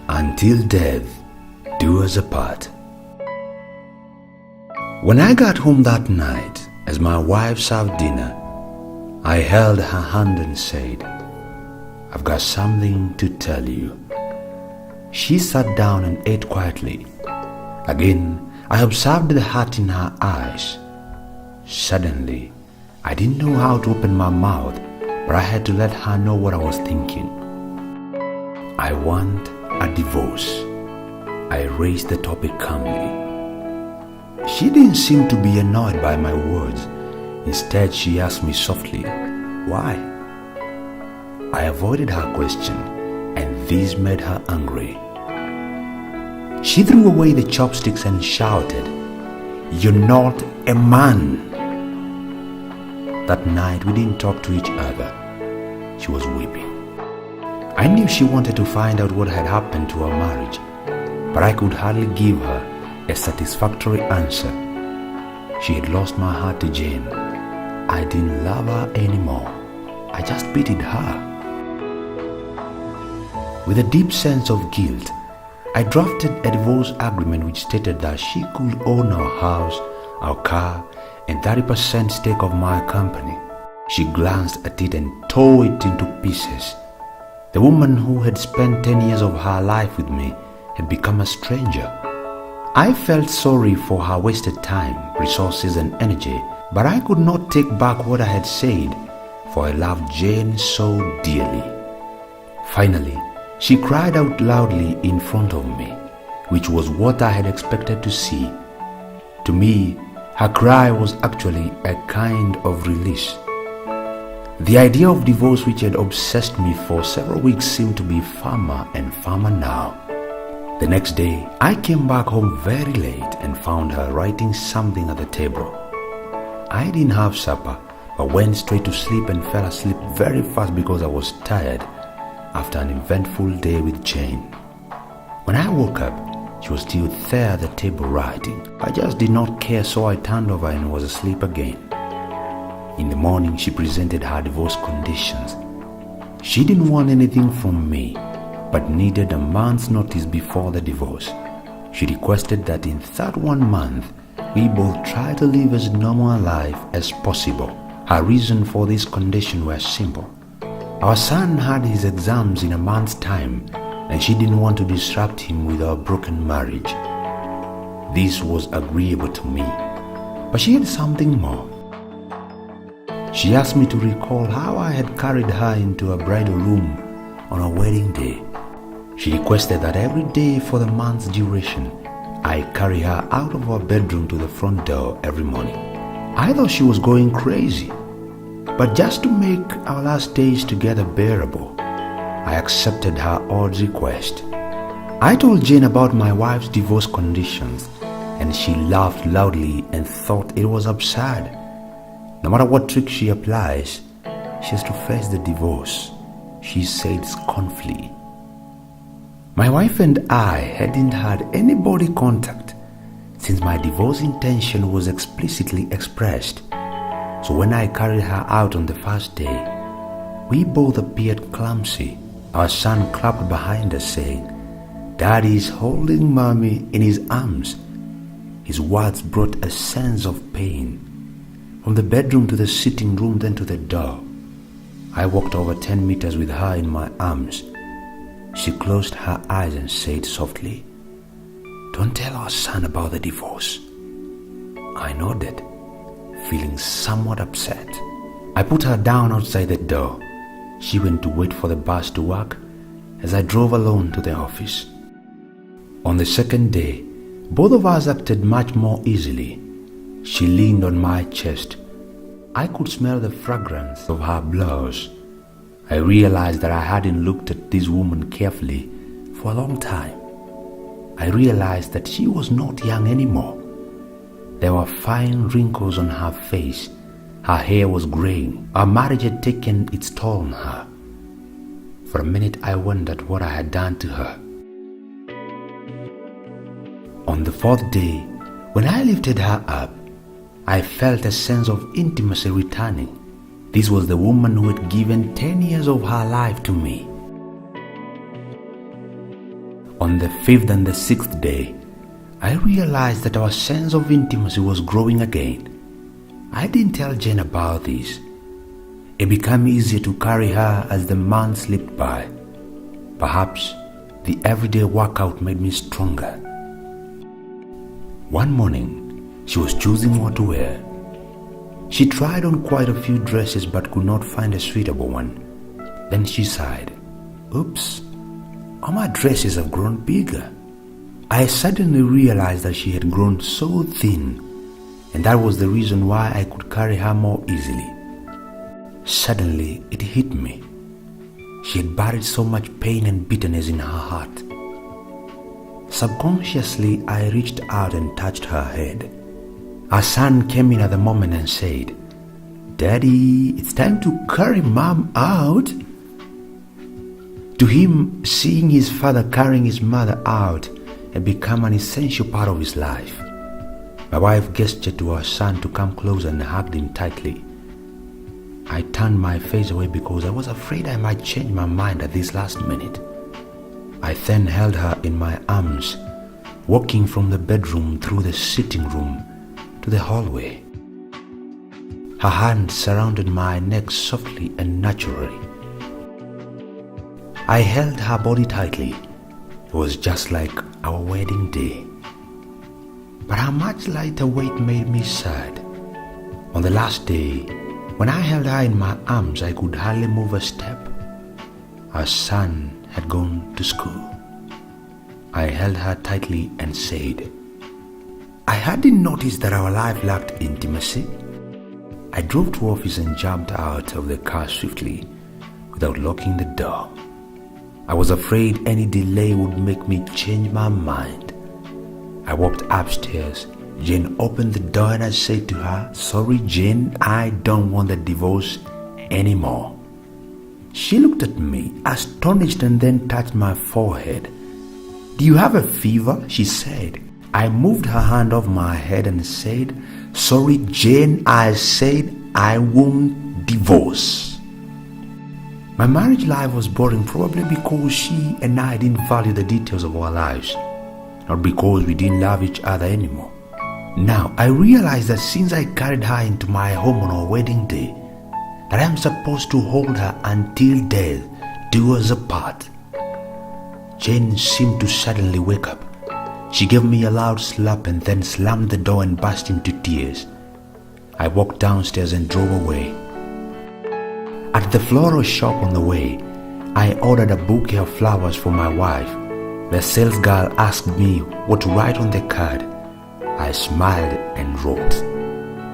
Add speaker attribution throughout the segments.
Speaker 1: Until death do us apart. When I got home that night, as my wife served dinner, I held her hand and said, "I've got something to tell you." She sat down and ate quietly. Again, I observed the hurt in her eyes. Suddenly, I didn't know how to open my mouth, but I had to let her know what I was thinking. "I want a divorce." I raised the topic calmly. She didn't seem to be annoyed by my words. Instead, she asked me softly, "Why?" I avoided her question, and this made her angry. She threw away the chopsticks and shouted, "You're not a man!" That night, we didn't talk to each other. She was weeping. I knew she wanted to find out what had happened to our marriage, but I could hardly give her a satisfactory answer. She had lost my heart to Jane. I didn't love her anymore. I just pitied her. With a deep sense of guilt, I drafted a divorce agreement which stated that she could own our house, our car, and 30% stake of my company. She glanced at it and tore it into pieces. The woman who had spent 10 years of her life with me had become a stranger. I felt sorry for her wasted time, resources, and energy, but I could not take back what I had said, for I loved Jane so dearly. Finally, she cried out loudly in front of me, which was what I had expected to see. To me, her cry was actually a kind of release. The idea of divorce, which had obsessed me for several weeks, seemed to be firmer and firmer now. The next day, I came back home very late and found her writing something at the table. I didn't have supper, but went straight to sleep and fell asleep very fast because I was tired after an eventful day with Jane. When I woke up, she was still there at the table writing. I just did not care, so I turned over and was asleep again. In the morning, she presented her divorce conditions. She didn't want anything from me, but needed a month's notice before the divorce. She requested that in that 1 month, we both try to live as normal a life as possible. Her reason for this condition was simple. Our son had his exams in a month's time, and she didn't want to disrupt him with our broken marriage. This was agreeable to me, but she had something more. She asked me to recall how I had carried her into a bridal room on our wedding day. She requested that every day for the month's duration, I carry her out of our bedroom to the front door every morning. I thought she was going crazy, but just to make our last days together bearable, I accepted her odd request. I told Jane about my wife's divorce conditions, and she laughed loudly and thought it was absurd. No matter what trick she applies, she has to face the divorce, she said scornfully. My wife and I hadn't had any body contact since my divorce intention was explicitly expressed. So when I carried her out on the first day, we both appeared clumsy. Our son clapped behind us saying, "Daddy is holding Mommy in his arms." His words brought a sense of pain. From the bedroom to the sitting room, then to the door. I walked over 10 meters with her in my arms. She closed her eyes and said softly, "Don't tell our son about the divorce." I nodded, feeling somewhat upset. I put her down outside the door. She went to wait for the bus to work as I drove alone to the office. On the second day, both of us acted much more easily. She leaned on my chest. I could smell the fragrance of her blouse. I realized that I hadn't looked at this woman carefully for a long time. I realized that she was not young anymore. There were fine wrinkles on her face. Her hair was graying. Our marriage had taken its toll on her. For a minute, I wondered what I had done to her. On the fourth day, when I lifted her up, I felt a sense of intimacy returning. This was the woman who had given 10 years of her life to me. On the fifth and the sixth day, I realized that our sense of intimacy was growing again. I didn't tell Jane about this. It became easier to carry her as the months slipped by. Perhaps the everyday workout made me stronger. One morning, she was choosing what to wear. She tried on quite a few dresses but could not find a suitable one. Then she sighed. Oops, all my dresses have grown bigger. I suddenly realized that she had grown so thin, and that was the reason why I could carry her more easily. Suddenly, it hit me. She had buried so much pain and bitterness in her heart. Subconsciously, I reached out and touched her head. Our son came in at the moment and said, Daddy, it's time to carry Mom out. To him, seeing his father carrying his mother out had become an essential part of his life. My wife gestured to our son to come closer and hugged him tightly. I turned my face away because I was afraid I might change my mind at this last minute. I then held her in my arms, walking from the bedroom through the sitting room to the hallway. Her hands surrounded my neck softly and naturally. I held her body tightly. It was just like our wedding day. But her much lighter weight made me sad. On the last day, when I held her in my arms, I could hardly move a step. Our son had gone to school. I held her tightly and said, I hadn't noticed that our life lacked intimacy. I drove to office and jumped out of the car swiftly without locking the door. I was afraid any delay would make me change my mind. I walked upstairs. Jane opened the door and I said to her, Sorry, Jane, I don't want the divorce anymore. She looked at me, astonished, and then touched my forehead. Do you have a fever? She said. I moved her hand off my head and said, Sorry, Jane, I said I won't divorce. My marriage life was boring probably because she and I didn't value the details of our lives, not because we didn't love each other anymore. Now, I realized that since I carried her into my home on our wedding day, that I am supposed to hold her until death do us apart. Jane seemed to suddenly wake up. She gave me a loud slap and then slammed the door and burst into tears. I walked downstairs and drove away. At the floral shop on the way, I ordered a bouquet of flowers for my wife. The sales girl asked me what to write on the card. I smiled and wrote,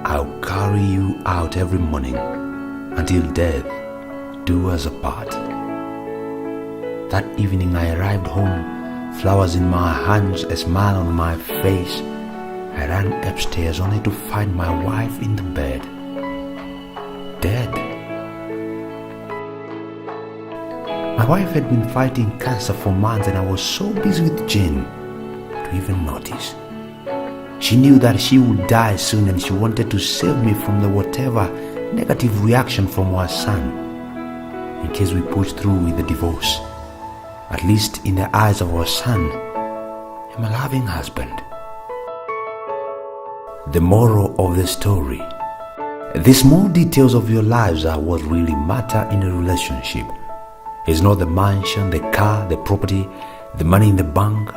Speaker 1: I'll carry you out every morning until death do us apart. That evening I arrived home, flowers in my hands, a smile on my face. I ran upstairs only to find my wife in the bed, dead. My wife had been fighting cancer for months and I was so busy with Jane to even notice. She knew that she would die soon and she wanted to save me from the whatever negative reaction from our son in case we pushed through with the divorce. At least in the eyes of our son, I'm a loving husband. The moral of the story: the small details of your lives are what really matter in a relationship. It's not the mansion, the car, the property, the money in the bank.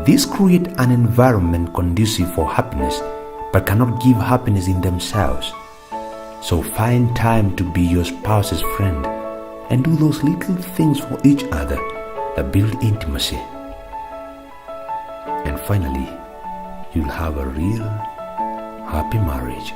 Speaker 1: These create an environment conducive for happiness, but cannot give happiness in themselves. So find time to be your spouse's friend and do those little things for each other that build intimacy. And finally, you'll have a real happy marriage.